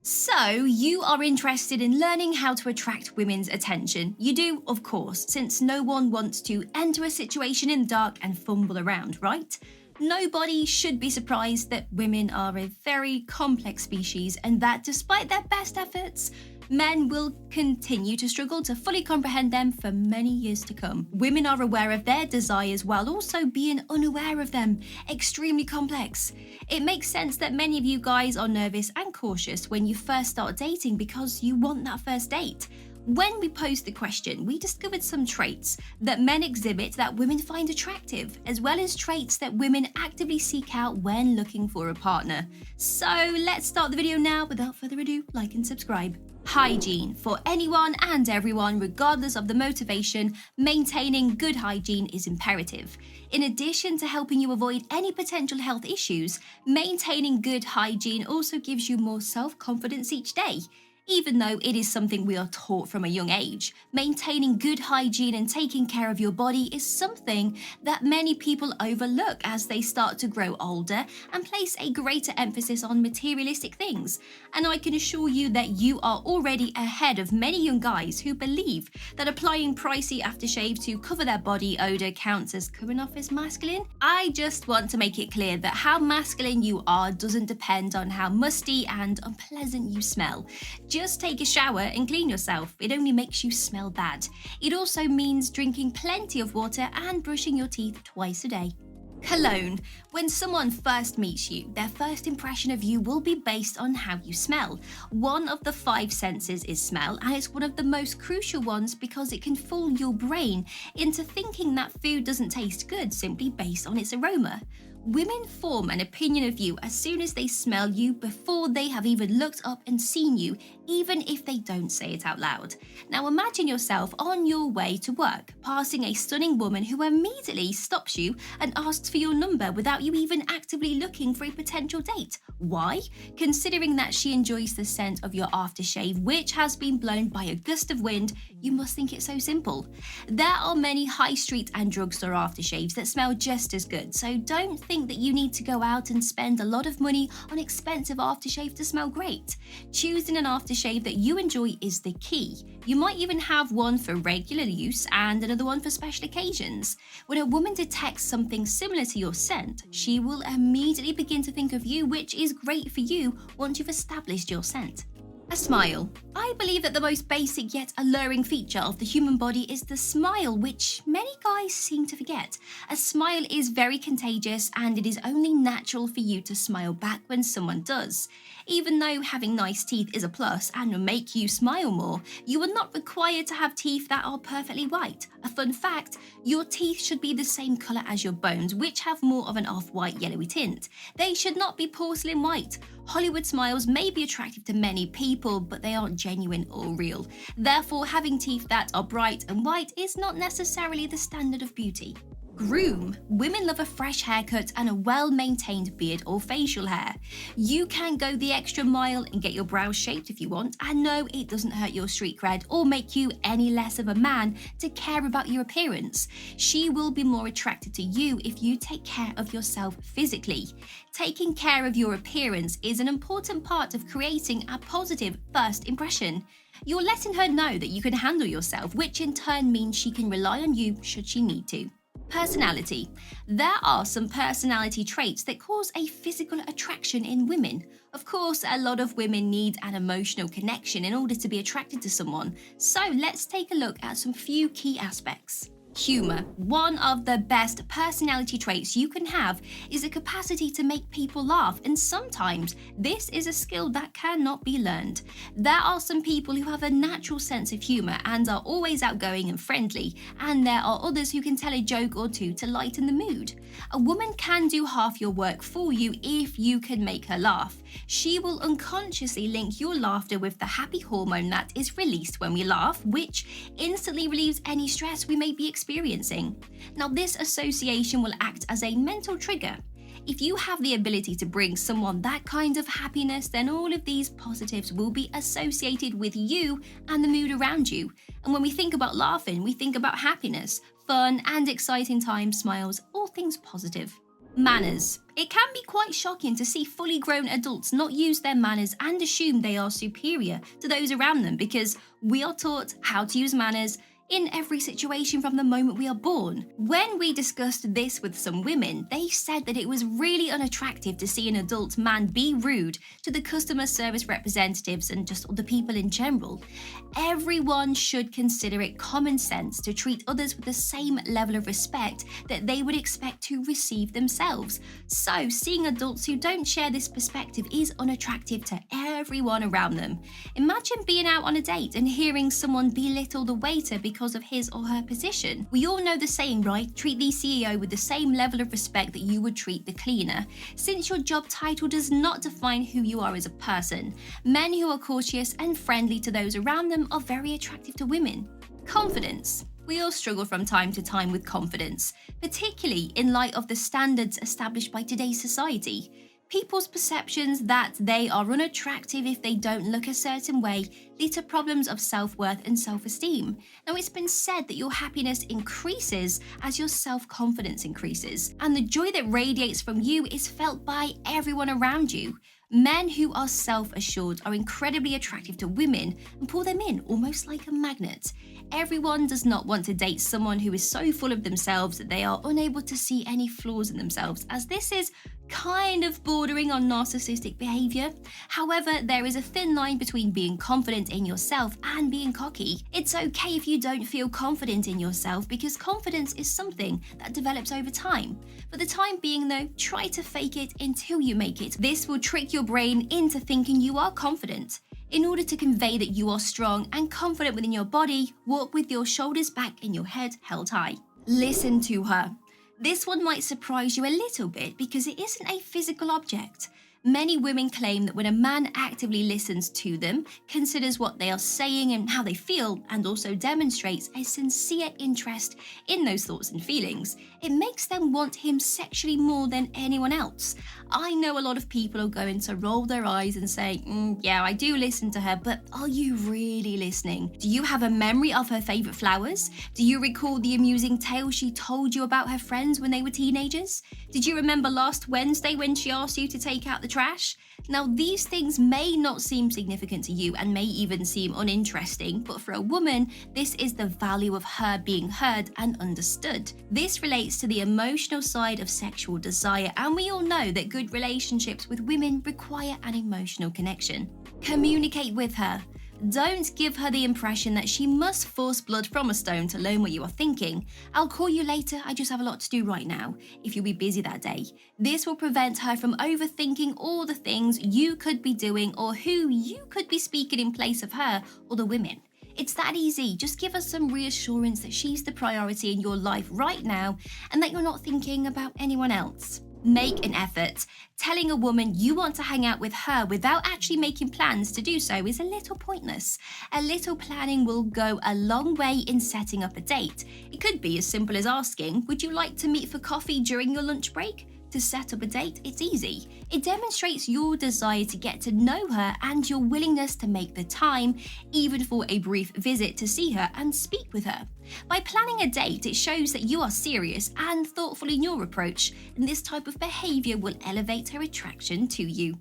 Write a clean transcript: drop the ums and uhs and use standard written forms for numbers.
So, you are interested in learning how to attract women's attention. You do, of course, since no one wants to enter a situation in the dark and fumble around, right? Nobody should be surprised that women are a very complex species and that despite their best efforts, men will continue to struggle to fully comprehend them for many years to come. Women are aware of their desires while also being unaware of them. Extremely complex. It makes sense that many of you guys are nervous and cautious when you first start dating because you want that first date. When we posed the question, we discovered some traits that men exhibit that women find attractive, as well as traits that women actively seek out when looking for a partner. So let's start the video now. Without further ado, like and subscribe. Hygiene. For anyone and everyone, regardless of the motivation, maintaining good hygiene is imperative. In addition to helping you avoid any potential health issues, maintaining good hygiene also gives you more self-confidence each day. Even though it is something we are taught from a young age, maintaining good hygiene and taking care of your body is something that many people overlook as they start to grow older and place a greater emphasis on materialistic things. And I can assure you that you are already ahead of many young guys who believe that applying pricey aftershave to cover their body odor counts as coming off as masculine. I just want to make it clear that how masculine you are doesn't depend on how musty and unpleasant you smell. Just take a shower and clean yourself. It only makes you smell bad. It also means drinking plenty of water and brushing your teeth twice a day. Cologne. When someone first meets you, their first impression of you will be based on how you smell. One of the 5 senses is smell, and it's one of the most crucial ones because it can fool your brain into thinking that food doesn't taste good simply based on its aroma. Women form an opinion of you as soon as they smell you before they have even looked up and seen you, even if they don't say it out loud. Now imagine yourself on your way to work, passing a stunning woman who immediately stops you and asks for your number without you even actively looking for a potential date. Why? Considering that she enjoys the scent of your aftershave, which has been blown by a gust of wind, you must think it's so simple. There are many high street and drugstore aftershaves that smell just as good, so don't think that you need to go out and spend a lot of money on expensive aftershave to smell great. Choosing an aftershave that you enjoy is the key. You might even have one for regular use and another one for special occasions. When a woman detects something similar to your scent, she will immediately begin to think of you, which is great for you once you've established your scent. A smile. I believe that the most basic yet alluring feature of the human body is the smile, which many guys seem to forget. A smile is very contagious and it is only natural for you to smile back when someone does. Even though having nice teeth is a plus and will make you smile more, you are not required to have teeth that are perfectly white. A fun fact, your teeth should be the same colour as your bones, which have more of an off-white yellowy tint. They should not be porcelain white. Hollywood smiles may be attractive to many people, but they aren't genuine or real. Therefore, having teeth that are bright and white is not necessarily the standard of beauty. Groom. Women love a fresh haircut and a well-maintained beard or facial hair. You can go the extra mile and get your brows shaped if you want, and no, it doesn't hurt your street cred or make you any less of a man to care about your appearance. She will be more attracted to you if you take care of yourself physically. Taking care of your appearance is an important part of creating a positive first impression. You're letting her know that you can handle yourself, which in turn means she can rely on you should she need to. Personality. There are some personality traits that cause a physical attraction in women. Of course, a lot of women need an emotional connection in order to be attracted to someone. So let's take a look at some few key aspects. Humor. One of the best personality traits you can have is a capacity to make people laugh, and sometimes this is a skill that cannot be learned. There are some people who have a natural sense of humor and are always outgoing and friendly, and there are others who can tell a joke or two to lighten the mood. A woman can do half your work for you if you can make her laugh. She will unconsciously link your laughter with the happy hormone that is released when we laugh, which instantly relieves any stress we may be experiencing. Now, this association will act as a mental trigger. If you have the ability to bring someone that kind of happiness, then all of these positives will be associated with you and the mood around you. And when we think about laughing, we think about happiness, fun and exciting times, smiles, all things positive. Manners. It can be quite shocking to see fully grown adults not use their manners and assume they are superior to those around them, because we are taught how to use manners in every situation from the moment we are born. When we discussed this with some women, they said that it was really unattractive to see an adult man be rude to the customer service representatives and just other people in general. Everyone should consider it common sense to treat others with the same level of respect that they would expect to receive themselves. So, seeing adults who don't share this perspective is unattractive to everyone around them. Imagine being out on a date and hearing someone belittle the waiter because of his or her position. We all know the saying, right? Treat the CEO with the same level of respect that you would treat the cleaner, since your job title does not define who you are as a person. Men who are courteous and friendly to those around them are very attractive to women. Confidence. We all struggle from time to time with confidence, particularly in light of the standards established by today's society. People's perceptions that they are unattractive if they don't look a certain way lead to problems of self-worth and self-esteem. Now, it's been said that your happiness increases as your self-confidence increases, and the joy that radiates from you is felt by everyone around you. Men who are self-assured are incredibly attractive to women and pull them in almost like a magnet. Everyone does not want to date someone who is so full of themselves that they are unable to see any flaws in themselves, as this is kind of bordering on narcissistic behavior. However, there is a thin line between being confident in yourself and being cocky. It's okay if you don't feel confident in yourself, because confidence is something that develops over time. For the time being though, try to fake it until you make it. This will trick your brain into thinking you are confident. In order to convey that you are strong and confident within your body, walk with your shoulders back and your head held high. Listen to her. This one might surprise you a little bit because it isn't a physical object. Many women claim that when a man actively listens to them, considers what they are saying and how they feel, and also demonstrates a sincere interest in those thoughts and feelings, it makes them want him sexually more than anyone else. I know a lot of people are going to roll their eyes and say, yeah, I do listen to her, but are you really listening? Do you have a memory of her favourite flowers? Do you recall the amusing tales she told you about her friends when they were teenagers? Did you remember last Wednesday when she asked you to take out the trash? Now, these things may not seem significant to you and may even seem uninteresting, but for a woman, this is the value of her being heard and understood. This relates to the emotional side of sexual desire, and we all know that good relationships with women require an emotional connection. Communicate with her. Don't give her the impression that she must force blood from a stone to learn what you are thinking. I'll call you later, I just have a lot to do right now, if you'll be busy that day. This will prevent her from overthinking all the things you could be doing or who you could be speaking in place of her or the women. It's that easy. Just give her some reassurance that she's the priority in your life right now and that you're not thinking about anyone else. Make an effort. Telling a woman you want to hang out with her without actually making plans to do so is a little pointless. A little planning will go a long way in setting up a date. It could be as simple as asking, would you like to meet for coffee during your lunch break? To set up a date, it's easy. It demonstrates your desire to get to know her and your willingness to make the time, even for a brief visit, to see her and speak with her. By planning a date, it shows that you are serious and thoughtful in your approach, and this type of behavior will elevate her attraction to you.